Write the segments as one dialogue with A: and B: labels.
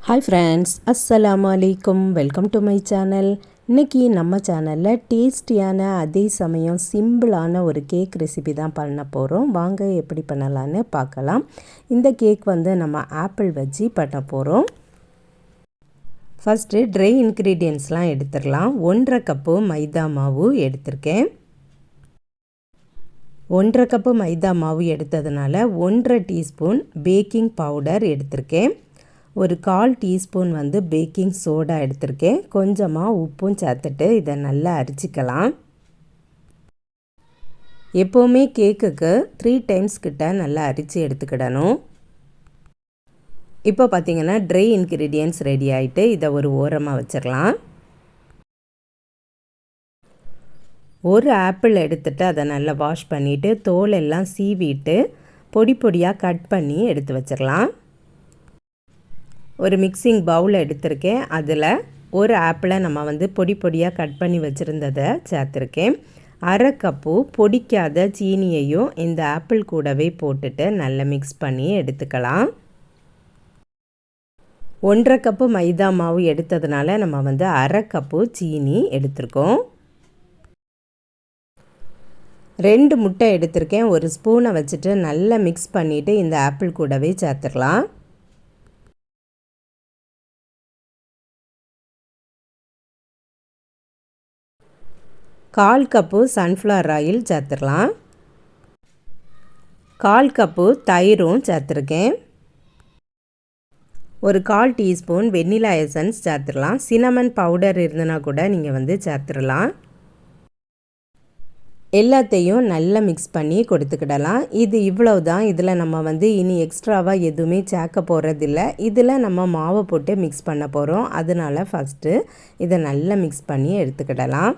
A: Hi friends, அஸ்ஸலாமு அலைக்கும். Welcome to my channel. இன்றைக்கி நம்ம சேனலில் டேஸ்டியான அதே சமயம் சிம்பிளான ஒரு கேக் ரெசிபி தான் பண்ண போகிறோம். வாங்க எப்படி பண்ணலான்னு பார்க்கலாம். இந்த கேக் நம்ம ஆப்பிள் வச்சு பண்ண போகிறோம். ஃபஸ்ட்டு ட்ரை இன்க்ரீடியன்ட்ஸ்லாம் எடுத்துடலாம். 1.5 கப்பு மைதா மாவு எடுத்திருக்கேன். 1.5 கப்பு மைதா மாவு எடுத்ததுனால 1.5 டீஸ்பூன் பேக்கிங் பவுடர் எடுத்திருக்கேன். ஒரு 1/4 டீஸ்பூன் பேக்கிங் சோடா எடுத்திருக்கேன். கொஞ்சமாக உப்பும் சேர்த்துட்டு இதை நல்லா அரிச்சிக்கலாம். எப்போவுமே கேக்குக்கு 3 டைம்ஸ் கிட்ட நல்லா அரிச்சு எடுத்துக்கிடணும். இப்போ பார்த்திங்கன்னா ட்ரை இன்க்ரீடியன்ட்ஸ் ரெடி ஆகிட்டு இதை ஒரு ஓரமாக வச்சிடலாம். ஒரு ஆப்பிள் எடுத்துகிட்டு அதை நல்லா வாஷ் பண்ணிவிட்டு தோலெல்லாம் சீவிட்டு பொடி பொடியாக கட் பண்ணி எடுத்து வச்சிடலாம். ஒரு மிக்சிங் பவுல் எடுத்திருக்கேன். அதில் ஒரு ஆப்பிளை நம்ம பொடி பொடியாக கட் பண்ணி வச்சுருந்ததை சேர்த்துருக்கேன். 1/2 கப்பு பொடிக்காத சீனியையும் இந்த ஆப்பிள் கூடவே போட்டுட்டு நல்லா மிக்ஸ் பண்ணி எடுத்துக்கலாம். 1.5 கப்பு மைதா மாவு எடுத்ததுனால நம்ம 1/2 கப்பு சீனி எடுத்திருக்கோம். 2 முட்டை எடுத்திருக்கேன். ஒரு ஸ்பூனை வச்சுட்டு நல்லா மிக்ஸ் பண்ணிவிட்டு இந்த ஆப்பிள் கூடவே சேர்த்துடலாம். 1/4 கப்பு சன்ஃப்ளவர் ஆயில் சேர்த்துடலாம். 1/4 கப்பு தயிரும் சேர்த்துருக்கேன். ஒரு 1/4 டீஸ்பூன் வெண்ணிலா எசன்ஸ் சேர்த்துடலாம். சினமன் பவுடர் இருந்தனா கூட நீங்கள் சேர்த்துடலாம். எல்லாத்தையும் நல்லா மிக்ஸ் பண்ணி கொடுத்துக்கிடலாம். இது இவ்வளவு தான். இதில் நம்ம இனி எக்ஸ்ட்ராவாக எதுவுமே சேர்க்க போகிறதில்ல. இதில் நம்ம மாவை போட்டு மிக்ஸ் பண்ண போகிறோம். அதனால் ஃபஸ்ட்டு இதை நல்லா மிக்ஸ் பண்ணி எடுத்துக்கிடலாம்.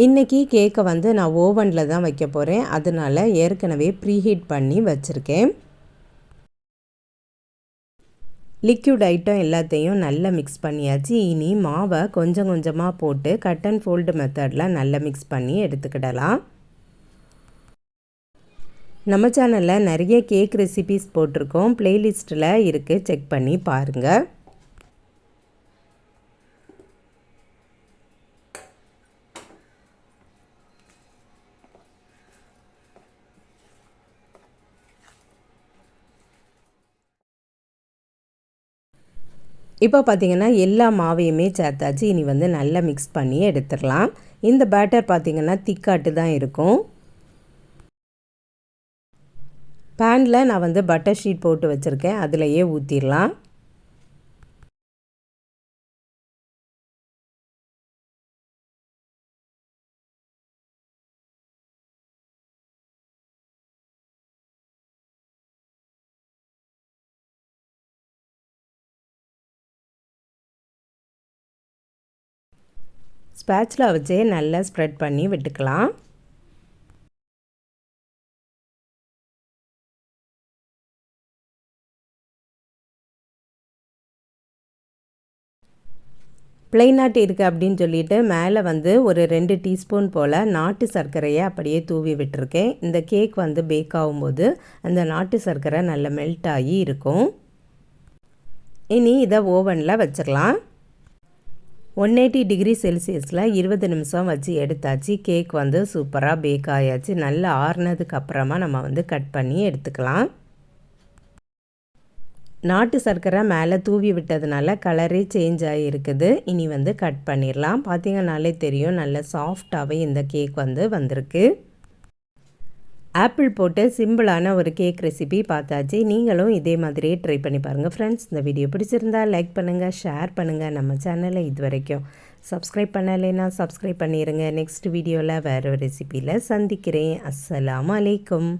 A: இன்றைக்கி கேக்கை நான் ஓவனில் தான் வைக்க போகிறேன். அதனால் ஏற்கனவே ப்ரீஹீட் பண்ணி வச்சுருக்கேன். லிக்யூட் ஐட்டம் எல்லாத்தையும் நல்லா மிக்ஸ் பண்ணியாச்சு. இனி மாவை கொஞ்சம் கொஞ்சமாக போட்டு கட் அண்ட் ஃபோல்டு மெத்தடில் நல்லா மிக்ஸ் பண்ணி எடுத்துக்கிடலாம். நம்ம சேனலில் நிறைய கேக் ரெசிபீஸ் போட்டிருக்கோம். ப்ளேலிஸ்ட்டில் இருக்குது, செக் பண்ணி பாருங்கள். இப்போ பார்த்திங்கன்னா எல்லா மாவையுமே சேர்த்தாச்சு. இனி நல்லா மிக்ஸ் பண்ணி எடுத்துடலாம். இந்த பேட்டர் பார்த்திங்கன்னா திக்காட்டு தான் இருக்கும். பேனில் நான் பட்டர் ஷீட் போட்டு வச்சுருக்கேன். அதிலையே ஊற்றிடலாம். ஸ்பேட்சுலா வச்சே நல்லா ஸ்ப்ரெட் பண்ணி விட்டுக்கலாம். பிளைனாட்டு இருக்குது அப்படின்னு சொல்லிட்டு மேலே ஒரு 2 டீஸ்பூன் போல் நாட்டு சர்க்கரையை அப்படியே தூவி விட்டுருக்கேன். இந்த கேக் பேக் ஆகும்போது அந்த நாட்டு சர்க்கரை நல்லா மெல்ட் ஆகி இருக்கும். இனி இதை ஓவனில் வச்சிடலாம். 180 டிகிரி செல்சியஸில் 20 நிமிஷம் வச்சு எடுத்தாச்சு. கேக் சூப்பராக பேக் ஆயாச்சு. நல்லா ஆறுனதுக்கு அப்புறமா நம்ம கட் பண்ணி எடுத்துக்கலாம். நாட்டு சர்க்கரை மேலே தூவி விட்டதுனால கலரே சேஞ்ச் ஆகி இருக்குது. இனி கட் பண்ணிடலாம். பார்த்திங்கனாலே தெரியும், நல்ல சாஃப்டாகவே இந்த கேக் வந்திருக்கு. ஆப்பிள் போட்டு சிம்பிளான ஒரு கேக் ரெசிபி பார்த்தாச்சு. நீங்களும் இதே மாதிரியே ட்ரை பண்ணி பாருங்கள் ஃப்ரெண்ட்ஸ். இந்த வீடியோ பிடிச்சிருந்தால் லைக் பண்ணுங்கள், ஷேர் பண்ணுங்கள். நம்ம சேனலை இது வரைக்கும் சப்ஸ்கிரைப் பண்ணலைன்னா சப்ஸ்கிரைப் பண்ணிடுங்க. நெக்ஸ்ட் வீடியோவில் வேறு ஒரு ரெசிபியில் சந்திக்கிறேன். அஸ்ஸலாமு அலைக்கும்.